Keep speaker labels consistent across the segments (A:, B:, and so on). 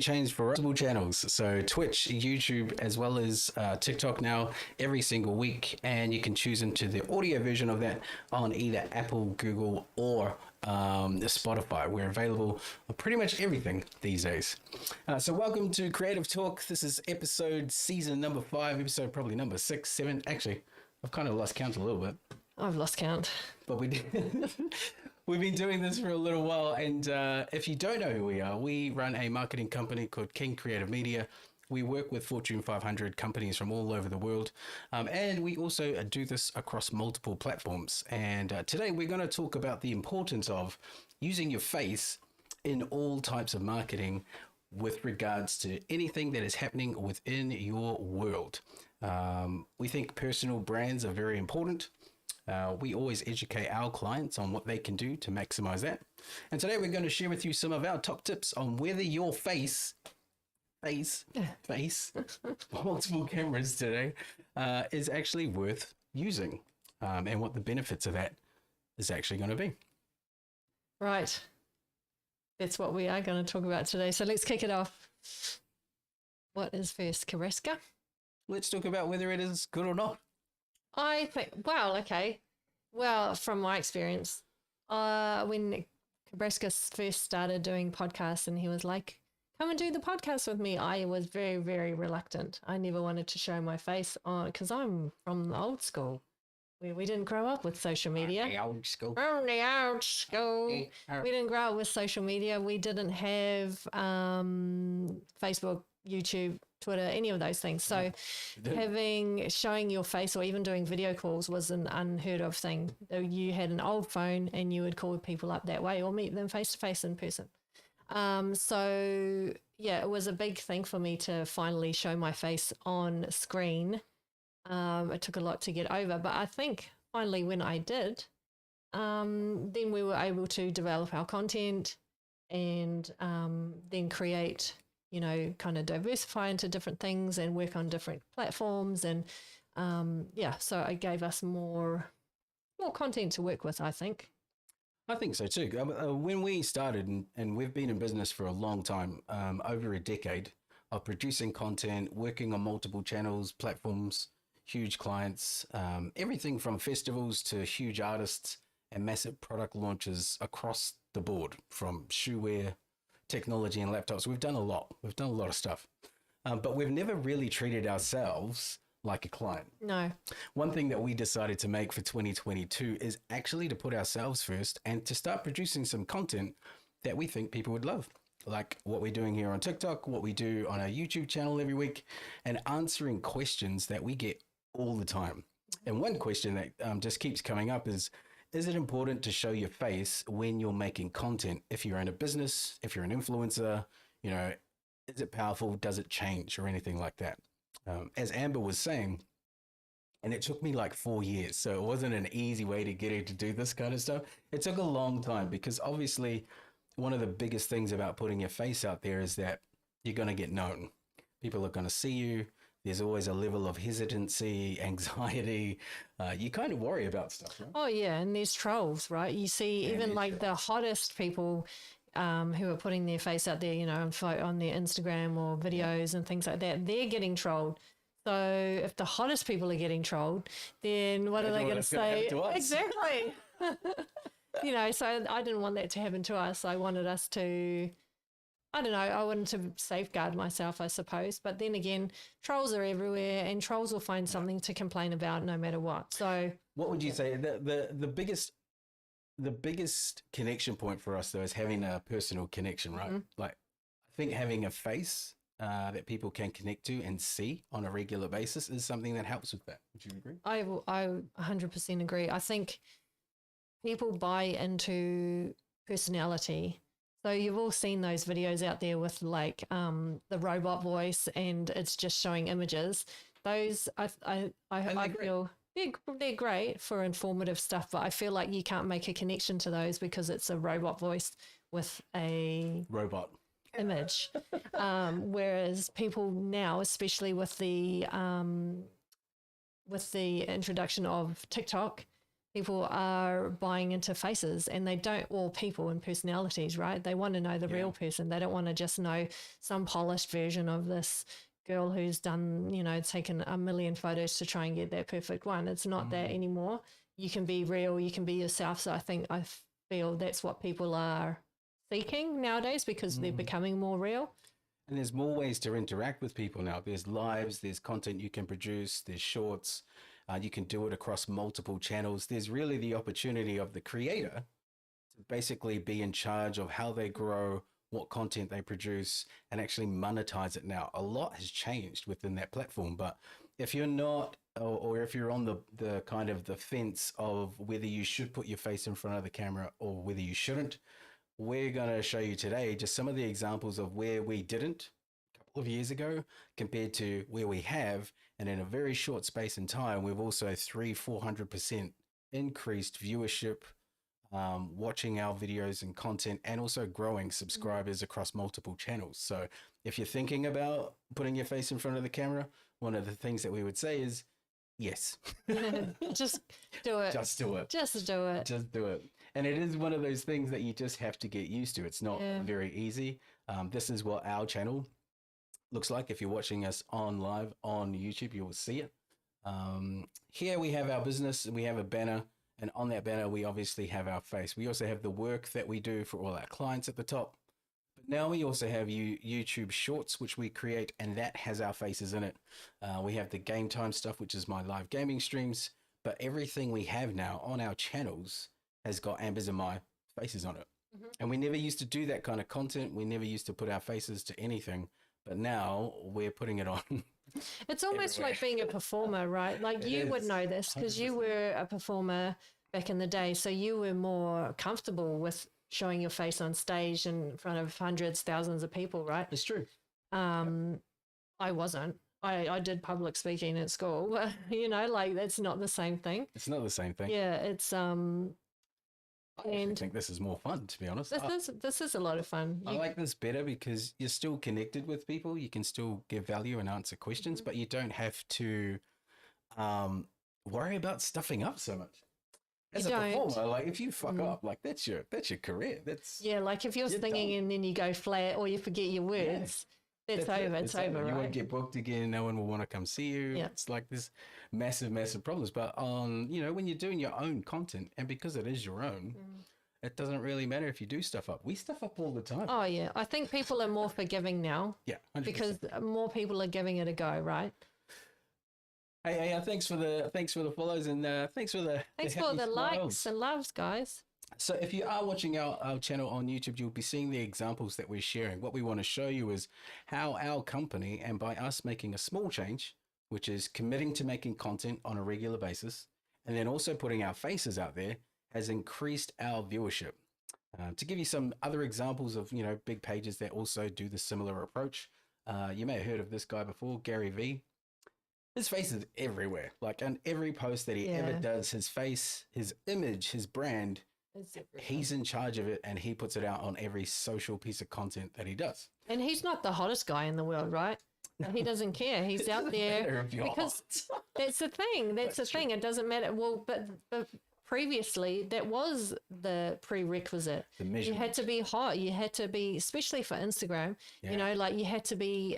A: changed for multiple channels. So Twitch, YouTube, as well as TikTok now every single week. And you can choose into the audio version of that on either Apple, Google, or Spotify. We're available on pretty much everything these days. So welcome to Creative Talk. This is season number 5, episode probably number 6, 7. Actually, I've kind of lost count a little bit.
B: I've lost count.
A: But we did. We've been doing this for a little while, and if you don't know who we are, we run a marketing company called King Creative Media. We work with Fortune 500 companies from all over the world, and we also do this across multiple platforms. And today we're going to talk about the importance of using your face in all types of marketing with regards to anything that is happening within your world. We think personal brands are very important. We always educate our clients on what they can do to maximize that. And today we're going to share with you some of our top tips on whether your face, multiple cameras today, is actually worth using, and what the benefits of that is actually going to be.
B: Right. That's what we are going to talk about today. So let's kick it off. What is first, Kareska?
A: Let's talk about whether it is good or not.
B: I think, okay. Well, from my experience, when Kareska first started doing podcasts and he was like, come and do the podcast with me, I was very, very reluctant. I never wanted to show my face on, because I'm from the old school. We didn't grow up with social media.
A: The old school.
B: From the old school. We didn't grow up with social media. We didn't have Facebook, YouTube, Twitter, any of those things. So showing your face or even doing video calls was an unheard of thing. You had an old phone and you would call people up that way or meet them face to face in person. So yeah, it was a big thing for me to finally show my face on screen. It took a lot to get over, but I think finally when I did, then we were able to develop our content and then create, kind of diversify into different things and work on different platforms. And so it gave us more content to work with, I think.
A: I think so too. When we started, and we've been in business for a long time, over a decade of producing content, working on multiple channels, platforms, huge clients, everything from festivals to huge artists and massive product launches across the board, from shoewear, technology and laptops. We've done a lot. We've done a lot of stuff, but we've never really treated ourselves like a client.
B: No.
A: One thing that we decided to make for 2022 is actually to put ourselves first and to start producing some content that we think people would love. Like what we're doing here on TikTok, what we do on our YouTube channel every week, and answering questions that we get all the time. And one question that just keeps coming up is it important to show your face when you're making content? If you're in a business, if you're an influencer, is it powerful? Does it change or anything like that? As Amber was saying, and it took me like 4 years, so it wasn't an easy way to get her to do this kind of stuff. It took a long time because obviously one of the biggest things about putting your face out there is that you're going to get known. People are going to see you. There's always a level of hesitancy, anxiety. You kind of worry about stuff, right?
B: Oh, yeah. And there's trolls, right? You see even like the hottest people who are putting their face out there, on their Instagram or videos and things like that, they're getting trolled. So if the hottest people are getting trolled, then what are they going to say? Exactly. So I didn't want that to happen to us. I wanted us to, I wanted to safeguard myself, I suppose. But then again, trolls are everywhere and trolls will find something to complain about no matter what. So
A: what would you say the biggest connection point for us though is having a personal connection, right? Mm-hmm. Like I think having a face that people can connect to and see on a regular basis is something that helps with that. Would you agree?
B: I 100% agree. I think people buy into personality. So you've all seen those videos out there with like the robot voice and it's just showing images. Those I feel they're great for informative stuff, but I feel like you can't make a connection to those because it's a robot voice with a
A: robot
B: image. Whereas people now, especially with the introduction of TikTok, people are buying into faces, and they don't, or people and personalities, right? They want to know the real person. They don't want to just know some polished version of this girl who's done, you know, taken a million photos to try and get that perfect one. It's not that anymore. You can be real, you can be yourself. So I feel that's what people are seeking nowadays, because they're becoming more real.
A: And there's more ways to interact with people now. There's lives, there's content you can produce, there's shorts. You can do it across multiple channels. There's really the opportunity of the creator to basically be in charge of how they grow, what content they produce, and actually monetize it now. A lot has changed within that platform. But if you're not, or if you're on the kind of the fence of whether you should put your face in front of the camera or whether you shouldn't, we're going to show you today just some of the examples of where we didn't a couple of years ago compared to where we have. And in a very short space in time, we've also 400% increased viewership, watching our videos and content, and also growing subscribers across multiple channels. So if you're thinking about putting your face in front of the camera, one of the things that we would say is, yes.
B: Just do it.
A: Just do it.
B: Just do it.
A: Just do it. And it is one of those things that you just have to get used to. It's not very easy. This is what our channel looks like. If you're watching us on live on YouTube, you will see it. Here we have our business, and we have a banner. And on that banner, we obviously have our face. We also have the work that we do for all our clients at the top. But now we also have YouTube Shorts, which we create, and that has our faces in it. We have the game time stuff, which is my live gaming streams. But everything we have now on our channels has got Amber's and my faces on it. And we never used to do that kind of content. We never used to put our faces to anything. But now we're putting it on.
B: It's almost like being a performer, right? Like you would know this because you were a performer back in the day. So you were more comfortable with showing your face on stage in front of hundreds, thousands of people, right?
A: It's true.
B: I wasn't. I did public speaking at school, but you know, like that's not the same thing.
A: It's not the same thing.
B: Yeah, it's
A: I think this is more fun, to be honest.
B: This is a lot of fun.
A: I like this better because you're still connected with people. You can still give value and answer questions, but you don't have to worry about stuffing up so much. As a performer, like if you fuck up, like that's your career.
B: Like if you're singing done. And then you go flat or you forget your words. That's over. It's over, right?
A: You won't get booked again. No one will want to come see you. Yeah. It's like this massive problems. But when you're doing your own content, and because it is your own, it doesn't really matter if you do stuff up. We stuff up all the time.
B: Oh yeah, I think people are more forgiving now.
A: Yeah, 100%.
B: Because more people are giving it a go, right?
A: Hey, thanks for the follows and thanks for the
B: likes and loves, guys.
A: So if you are watching our channel on YouTube, you'll be seeing the examples that we're sharing. What we want to show you is how our company, and by us making a small change, which is committing to making content on a regular basis, and then also putting our faces out there, has increased our viewership. To give you some other examples of, big pages that also do the similar approach, you may have heard of this guy before, Gary Vee. His face is everywhere. Like on every post that he ever does, his face, his image, his brand, he's in charge of it, and he puts it out on every social piece of content that he does.
B: And he's not the hottest guy in the world, right? He doesn't care. He's out there because that's the thing. That's the thing. It doesn't matter. Well, but previously that was the prerequisite. You had to be hot. You had to be, especially for Instagram, like you had to be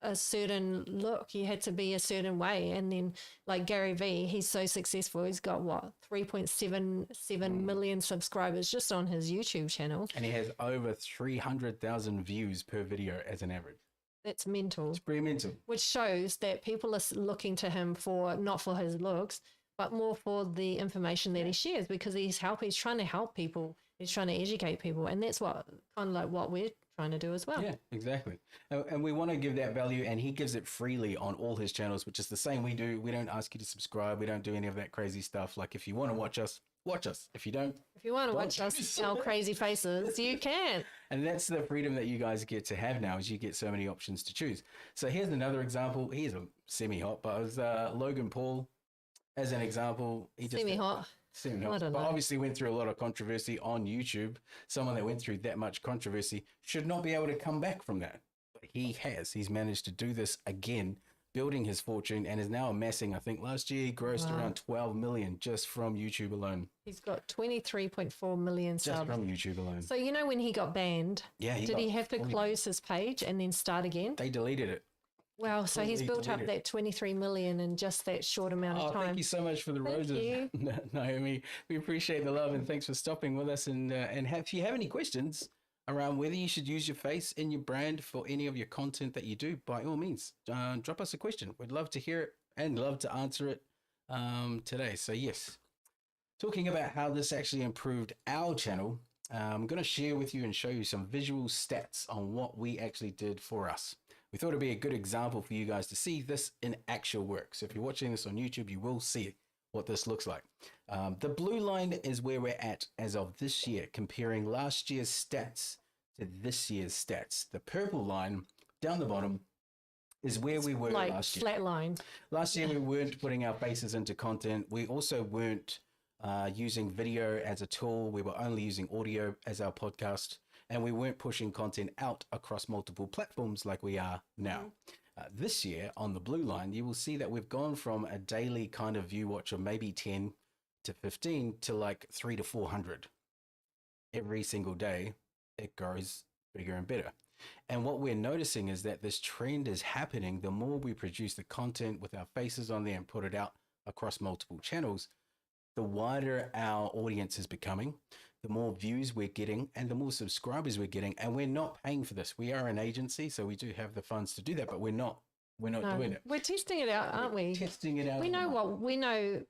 B: a certain look. You had to be a certain way. And then like Gary Vee, he's so successful. He's got 3.77 million subscribers just on his YouTube channel.
A: And he has over 300,000 views per video as an average.
B: That's mental.
A: It's pretty mental.
B: Which shows that people are looking to him for, not for his looks, but more for the information that he shares, because he's trying to help people. He's trying to educate people. And that's what we're trying to do as well.
A: Yeah, exactly. And we want to give that value, and he gives it freely on all his channels, which is the same we do. We don't ask you to subscribe. We don't do any of that crazy stuff. Like if you want to watch us, watch us. If you don't,
B: if you want to watch us, our crazy faces, you can.
A: And that's the freedom that you guys get to have now, is you get so many options to choose. So here's another example. He's a semi-hot, but it was Logan Paul as an example. He just
B: semi-hot.
A: But obviously went through a lot of controversy on YouTube. Someone that went through that much controversy should not be able to come back from that. But he has. He's managed to do this again building his fortune and is now amassing, I think last year he grossed around 12 million just from YouTube alone.
B: He's got 23.4 million
A: Just
B: subs.
A: from YouTube alone.
B: So, you know, when he got banned,
A: Yeah,
B: did he have to close his page and then start again?
A: They deleted it.
B: Wow. So he's built up that 23 million in just that short amount of time.
A: Thank you so much for the roses,
B: you.
A: Naomi. We appreciate the love and thanks for stopping with us. And if you have any questions around whether you should use your face in your brand for any of your content that you do, by all means, drop us a question. We'd love to hear it and love to answer it today. So yes, talking about how this actually improved our channel, I'm going to share with you and show you some visual stats on what we actually did for us. We thought it'd be a good example for you guys to see this in actual work. So if you're watching this on YouTube, you will see what this looks like. The blue line is where we're at as of this year, comparing last year's stats to this year's stats. The purple line down the bottom is where we were
B: like
A: last year.
B: Flat line.
A: Last year, we weren't putting our faces into content. We also weren't using video as a tool. We were only using audio as our podcast. And we weren't pushing content out across multiple platforms like we are now. This year, on the blue line, you will see that we've gone from a daily kind of view watch of maybe 10 to 15 to like 300 to 400. Every single day, it grows bigger and better. And what we're noticing is that this trend is happening. The more we produce the content with our faces on there and put it out across multiple channels, the wider our audience is becoming, the more views we're getting and the more subscribers we're getting. And we're not paying for this. We are an agency, so we do have the funds to do that, but we're not doing it.
B: We're testing it out, aren't we?
A: Testing it out.
B: We know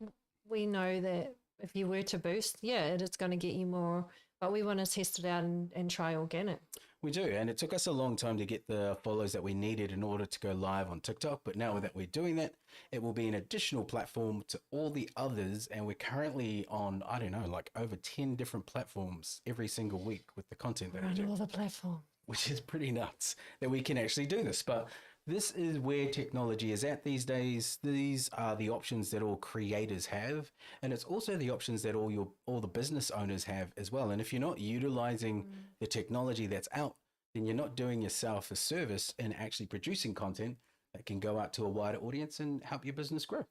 B: we know that if you were to boost, it's going to get you more, but we want to test it out and try organic.
A: We do, and it took us a long time to get the follows that we needed in order to go live on TikTok, but now that we're doing that, it will be an additional platform to all the others, and we're currently on, I don't know, like over 10 different platforms every single week with the content that we do.
B: All the platform.
A: Which is pretty nuts that we can actually do this, but this is where technology is at these days. These are the options that all creators have, and it's also the options that all the business owners have as well. And if you're not utilizing the technology that's out, then you're not doing yourself a service and actually producing content that can go out to a wider audience and help your business grow.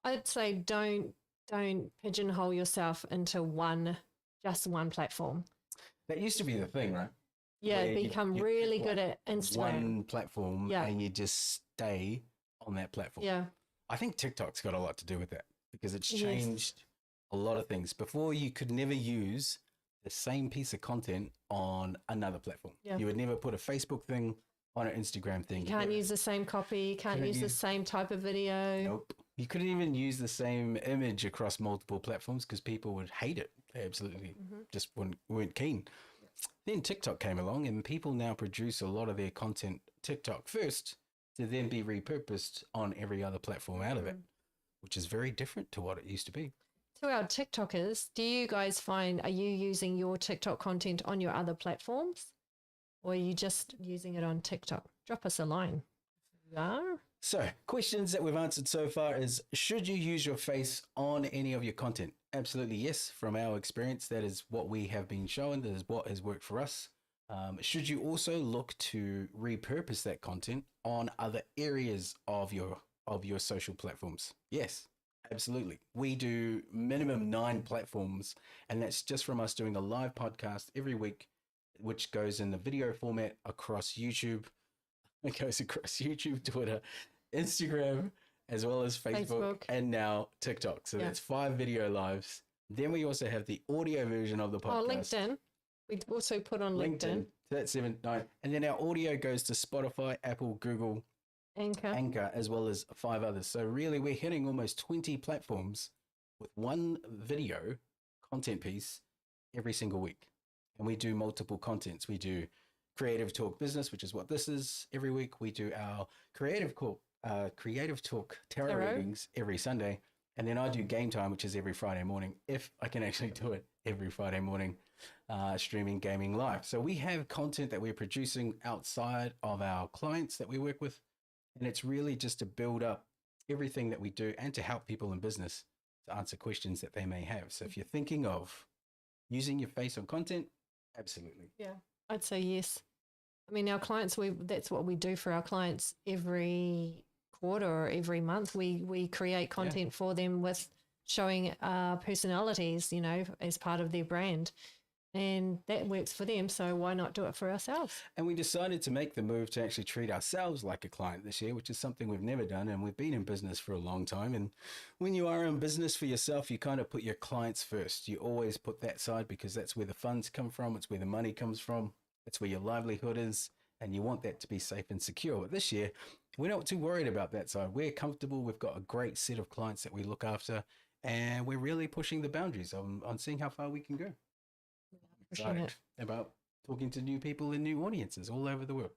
B: I'd say don't pigeonhole yourself into just one platform.
A: That used to be the thing, right?
B: Yeah,
A: Where
B: become
A: you
B: really
A: pick
B: good at Instagram.
A: one platform and you just stay on that platform.
B: Yeah.
A: I think TikTok's got a lot to do with that because it's changed a lot of things. Before, you could never use the same piece of content on another platform.
B: Yeah.
A: You would never put a Facebook thing on an Instagram thing.
B: You can't use the same copy. You can't use the same type of video.
A: Nope. You couldn't even use the same image across multiple platforms because people would hate it. They absolutely just weren't keen. Then TikTok came along and people now produce a lot of their content TikTok first to then be repurposed on every other platform out of it, which is very different to what it used to be.
B: To our TikTokers, do you guys are you using your TikTok content on your other platforms or are you just using it on TikTok? Drop us a line. If you are.
A: So, questions that we've answered so far is, should you use your face on any of your content? Absolutely yes. From our experience, that is what we have been shown. That is what has worked for us. Should you also look to repurpose that content on other areas of your social platforms? Yes, absolutely. We do minimum 9 platforms, and that's just from us doing a live podcast every week, which goes in the video format across YouTube. It goes across YouTube, Twitter, Instagram, as well as Facebook. And now TikTok. So that's 5 video lives. Then we also have the audio version of the podcast.
B: Oh, LinkedIn. We also put on LinkedIn.
A: So that's 7, 9. And then our audio goes to Spotify, Apple, Google, Anchor, as well as 5 others. So really we're hitting almost 20 platforms with one video content piece every single week. And we do multiple contents. We do Creative Talk Business, which is what this is every week. We do our Creative Talk Tarot readings every Sunday. And then I do Game Time, which is every Friday morning, if I can actually do it every Friday morning, streaming gaming live. So we have content that we're producing outside of our clients that we work with. And it's really just to build up everything that we do and to help people in business to answer questions that they may have. So if you're thinking of using your face on content, absolutely.
B: Yeah, I'd say yes. I mean, our clients, that's what we do for our clients every quarter or every month, we create content for them with showing personalities, you know, as part of their brand. And that works for them. So why not do it for ourselves?
A: And we decided to make the move to actually treat ourselves like a client this year, which is something we've never done. And we've been in business for a long time. And when you are in business for yourself, you kind of put your clients first. You always put that side because that's where the funds come from. It's where the money comes from. It's where your livelihood is. And you want that to be safe and secure. But this year, we're not too worried about that side. We're comfortable. We've got a great set of clients that we look after. And we're really pushing the boundaries on seeing how far we can go. Excited about talking to new people and new audiences all over the world.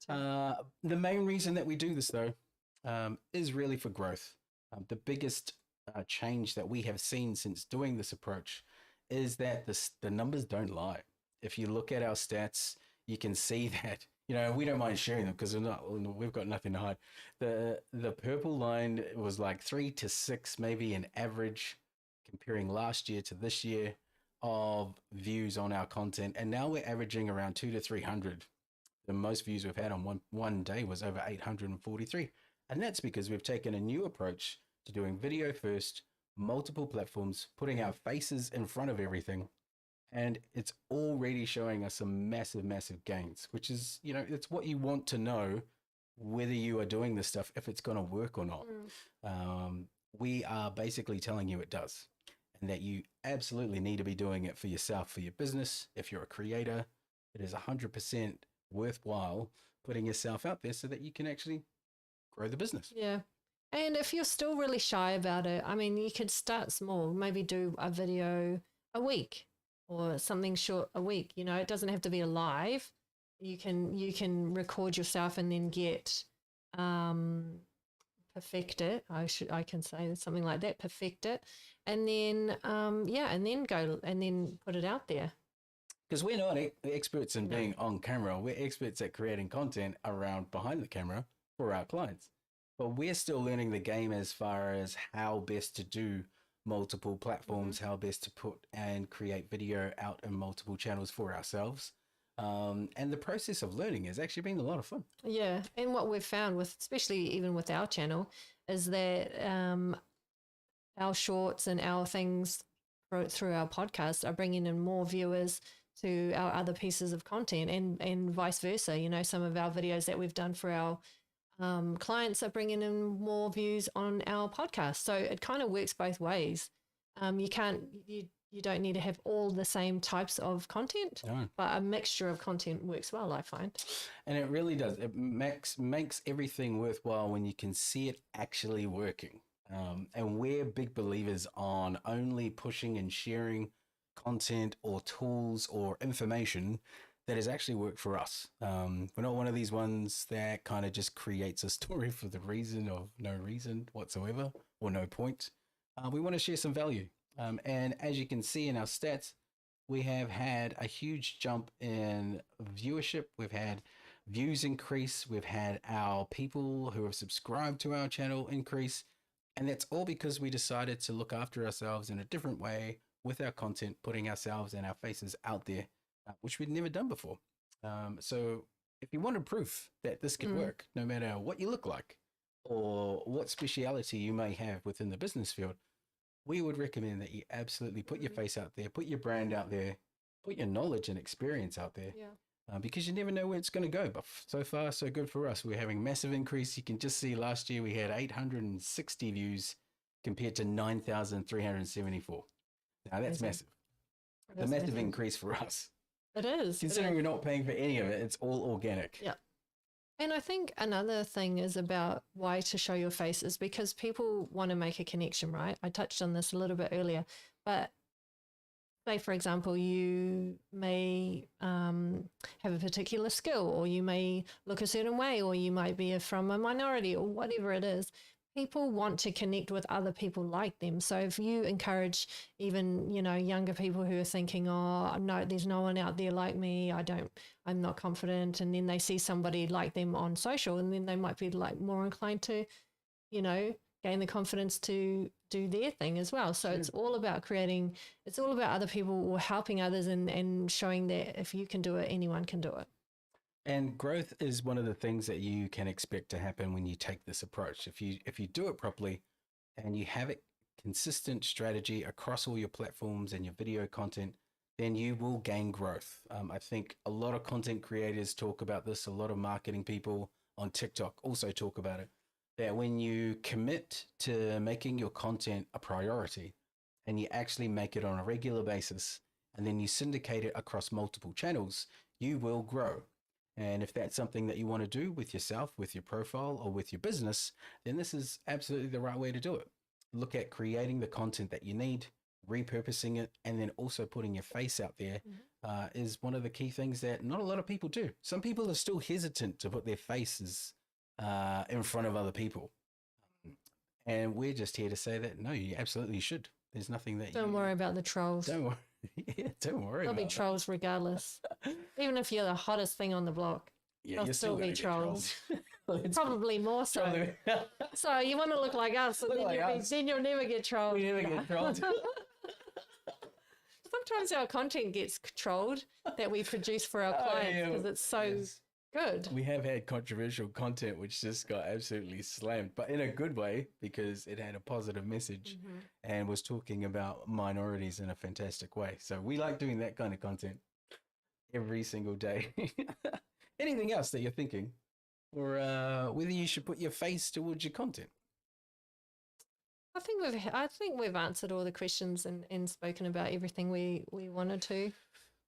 A: The main reason that we do this, though, is really for growth. The biggest change that we have seen since doing this approach is that the numbers don't lie. If you look at our stats, you can see that, you know, we don't mind sharing them because we've got nothing to hide. The purple line was like 3 to 6, maybe an average, comparing last year to this year, of views on our content, and now we're averaging around 200 to 300. The most views we've had on one day was over 843, and that's because we've taken a new approach to doing video first, multiple platforms, putting our faces in front of everything, and it's already showing us some massive gains, which is, you know, it's what you want to know whether you are doing this stuff, if it's going to work or not. We are basically telling you it does. And that you absolutely need to be doing it for yourself, for your business. If you're a creator, it is 100% worthwhile putting yourself out there so that you can actually grow the business.
B: Yeah. And if you're still really shy about it, I mean, you could start small, maybe do a video a week or something short a week. You know, it doesn't have to be a live. You can record yourself and then get perfect it. I can say something like that, perfect it. And then, and then go and then put it out there.
A: Because we're not experts in being on camera. We're experts at creating content around behind the camera for our clients. But we're still learning the game as far as how best to do multiple platforms, how best to put and create video out in multiple channels for ourselves. And the process of learning has actually been a lot of fun.
B: Yeah. And what we've found with, especially even with our channel, is that our shorts and our things through our podcast are bringing in more viewers to our other pieces of content, and vice versa. You know, some of our videos that we've done for our clients are bringing in more views on our podcast. So it kind of works both ways. You don't need to have all the same types of content, but a mixture of content works well, I find.
A: And it really does. It makes everything worthwhile when you can see it actually working. And we're big believers on only pushing and sharing content or tools or information that has actually worked for us. We're not one of these ones that kind of just creates a story for the reason of no reason whatsoever or no point. We want to share some value. And as you can see in our stats, we have had a huge jump in viewership. We've had views increase. We've had our people who have subscribed to our channel increase. And that's all because we decided to look after ourselves in a different way with our content, putting ourselves and our faces out there, which we'd never done before. So if you wanted proof that this could work, no matter what you look like or what speciality you may have within the business field, we would recommend that you absolutely put your face out there, put your brand out there, put your knowledge and experience out there, because you never know where it's going to go. But so far, so good for us. We're having massive increase. You can just see last year we had 860 views compared to 9,374. Now that's massive. A massive increase for us.
B: It is.
A: Considering we're not paying for any of it, it's all organic.
B: Yeah. And I think another thing is about why to show your face is because people want to make a connection, right? I touched on this a little bit earlier, but say, for example, you may have a particular skill, or you may look a certain way, or you might be from a minority, or whatever it is. People want to connect with other people like them. So if you encourage even, you know, younger people who are thinking, oh, no, there's no one out there like me, I'm not confident. And then they see somebody like them on social, and then they might be like more inclined to, you know, gain the confidence to do their thing as well. So it's all about it's all about other people or helping others and showing that if you can do it, anyone can do it.
A: And growth is one of the things that you can expect to happen when you take this approach. If you do it properly and you have a consistent strategy across all your platforms and your video content, then you will gain growth. I think a lot of content creators talk about this. A lot of marketing people on TikTok also talk about it. That when you commit to making your content a priority and you actually make it on a regular basis and then you syndicate it across multiple channels, you will grow. And if that's something that you want to do with yourself, with your profile, or with your business, then this is absolutely the right way to do it. Look at creating the content that you need, repurposing it, and then also putting your face out there is one of the key things that not a lot of people do. Some people are still hesitant to put their faces in front of other people. And we're just here to say that, no, you absolutely should. There's nothing that
B: Don't worry about the trolls.
A: Don't worry. Yeah, don't worry
B: There'll be
A: about
B: trolls regardless. Even if you're the hottest thing on the block,
A: Yeah,
B: there'll
A: you're
B: still be
A: gonna get
B: trolls.
A: Let's
B: Probably more so.
A: probably-
B: So you want to look like us, and
A: Look
B: then,
A: like
B: you'll
A: us.
B: then you'll never get trolled.
A: we never get trolled.
B: Sometimes our content gets trolled that we produce for our
A: Oh,
B: clients
A: yeah.
B: because it's so
A: Yes.
B: good.
A: We have had controversial content which just got absolutely slammed, but in a good way because it had a positive message and was talking about minorities in a fantastic way. So we like doing that kind of content every single day. Anything else that you're thinking, or whether you should put your face towards your content?
B: I think we've answered all the questions and spoken about everything we wanted to.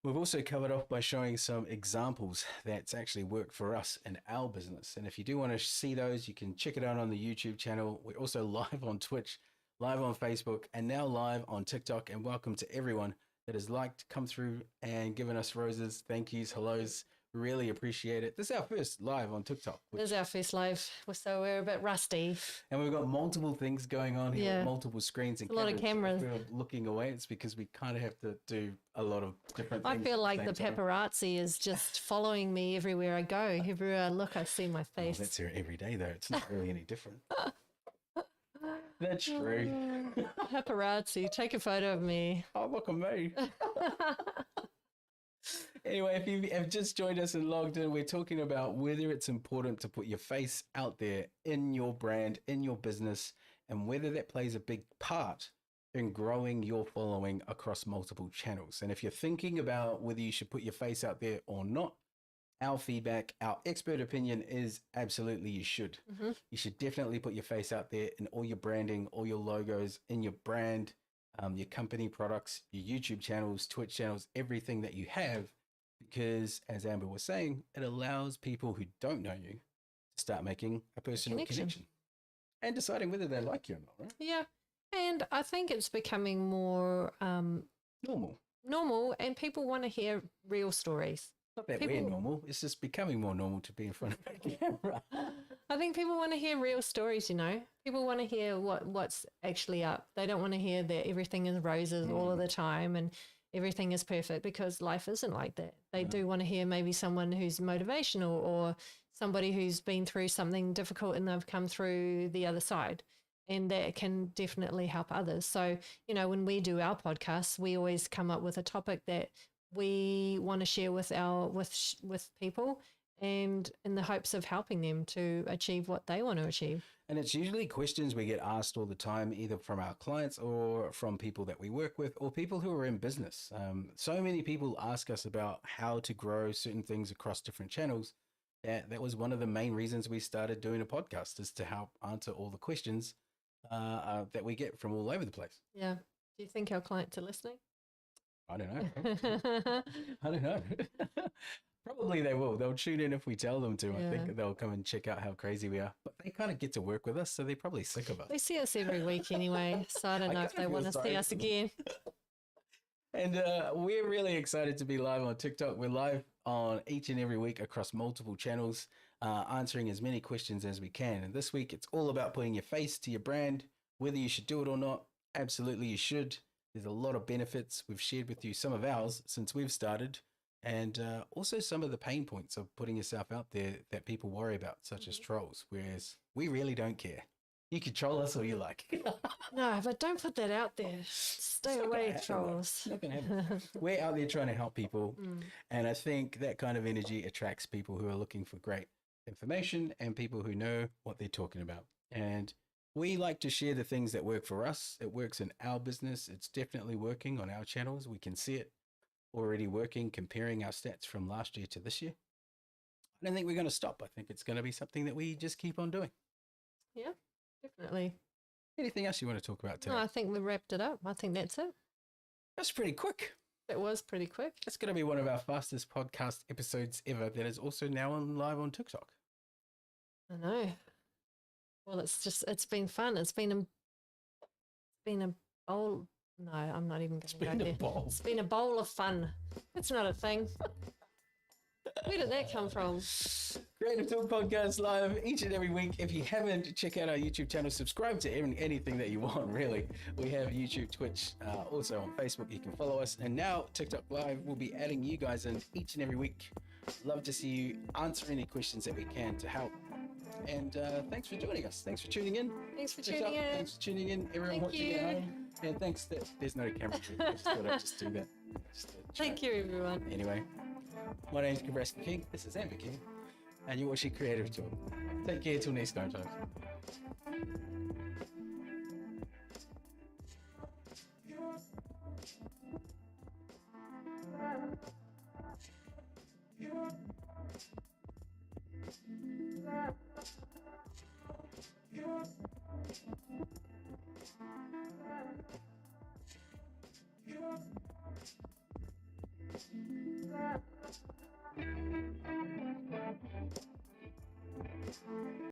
A: We've also covered off by showing some examples that's actually worked for us in our business. And if you do want to see those, you can check it out on the YouTube channel. We're also live on Twitch, live on Facebook, and now live on TikTok. And welcome to everyone that has liked, come through and given us roses, thank yous, hellos. Really appreciate it. This is our first live on TikTok.
B: This is our first live, so we're a bit rusty.
A: And we've got multiple things going on here,
B: Yeah.
A: multiple screens and
B: A lot of cameras.
A: If we're looking away, it's because we kind of have to do a lot of different
B: I
A: things.
B: feel
A: at
B: like the
A: same time.
B: paparazzi is just following me everywhere I go. Everywhere I look, I see my
A: Oh,
B: face.
A: that's here every day, though. It's not really any different. That's true.
B: Paparazzi, take a photo of me.
A: Oh, look at me. Anyway, if you have just joined us and logged in, we're talking about whether it's important to put your face out there in your brand, in your business, and whether that plays a big part in growing your following across multiple channels. And if you're thinking about whether you should put your face out there or not, our feedback, our expert opinion is absolutely you should. You should definitely put your face out there in all your branding, all your logos, in your brand, your company products, your YouTube channels, Twitch channels, everything that you have, because as Amber was saying, it allows people who don't know you to start making a personal connection and deciding whether they like you or not, right?
B: Yeah. And I think it's becoming more
A: Normal.
B: and people want to hear real stories.
A: Not that
B: People-
A: we're normal. It's just becoming more normal to be in front of a camera.
B: I think people want to hear real stories, you know. People want to hear what's actually up. They don't want to hear that everything is roses all of the time and everything is perfect, because life isn't like that. They do want to hear maybe someone who's motivational or somebody who's been through something difficult and they've come through the other side. And that can definitely help others. So, you know, when we do our podcasts, we always come up with a topic that we want to share with with people, and in the hopes of helping them to achieve what they want to achieve.
A: And it's usually questions we get asked all the time, either from our clients or from people that we work with or people who are in business. So many people ask us about how to grow certain things across different channels. That was one of the main reasons we started doing a podcast, is to help answer all the questions that we get from all over the place.
B: Yeah. Do you think our clients are listening?
A: I don't know. I don't know. Probably they will. They'll tune in if we tell them to. I
B: Yeah.
A: think they'll come and check out how crazy we are. But they kind of get to work with us, so they're probably sick of us.
B: They see us every week anyway, so I don't
A: I
B: know if
A: kinda
B: they
A: feel
B: want to
A: sorry
B: see
A: for
B: us
A: them.
B: again.
A: And we're really excited to be live on TikTok. We're live on each and every week across multiple channels, answering as many questions as we can. And this week, it's all about putting your face to your brand, whether you should do it or not. Absolutely, you should. There's a lot of benefits. We've shared with you some of ours since we've started, and also some of the pain points of putting yourself out there that people worry about, such as trolls, whereas we really don't care. You can troll us all you like.
B: No, but don't put that out there. Stay away, trolls.
A: Not gonna happen. We're out there trying to help people, and I think that kind of energy attracts people who are looking for great information and people who know what they're talking about. And we like to share the things that work for us. It works in our business. It's definitely working on our channels. We can see it already working, comparing our stats from last year to this year. I don't think we're going to stop. I think it's going to be something that we just keep on doing.
B: Yeah, definitely.
A: Anything else you want to talk about today?
B: No, I think we wrapped it up. I think that's it.
A: That's pretty quick.
B: It was pretty quick.
A: It's going to be one of our fastest podcast episodes ever that is also now on live on TikTok.
B: I know. Well, it's been fun. It's been a bowl. No, I'm not even going to go there.
A: Bowl.
B: It's been a bowl of fun. That's not a thing. Where did that come from?
A: Creative Talk Podcast live each and every week. If you haven't, check out our YouTube channel. Subscribe to anything that you want, really. We have YouTube, Twitch, also on Facebook. You can follow us. And now TikTok Live will be adding you guys in each and every week. Love to see you answer any questions that we can to help. And thanks for joining us. Thanks for tuning in.
B: Thanks for tuning in.
A: Thanks for tuning in, everyone
B: Thank
A: watching
B: you.
A: at home. And thanks that there's no camera. I just thought I'd just do that.
B: Thank you, everyone.
A: Anyway, my name's Kabraska King. This is Amber King. And you're watching Creative Talk. Take care till next time.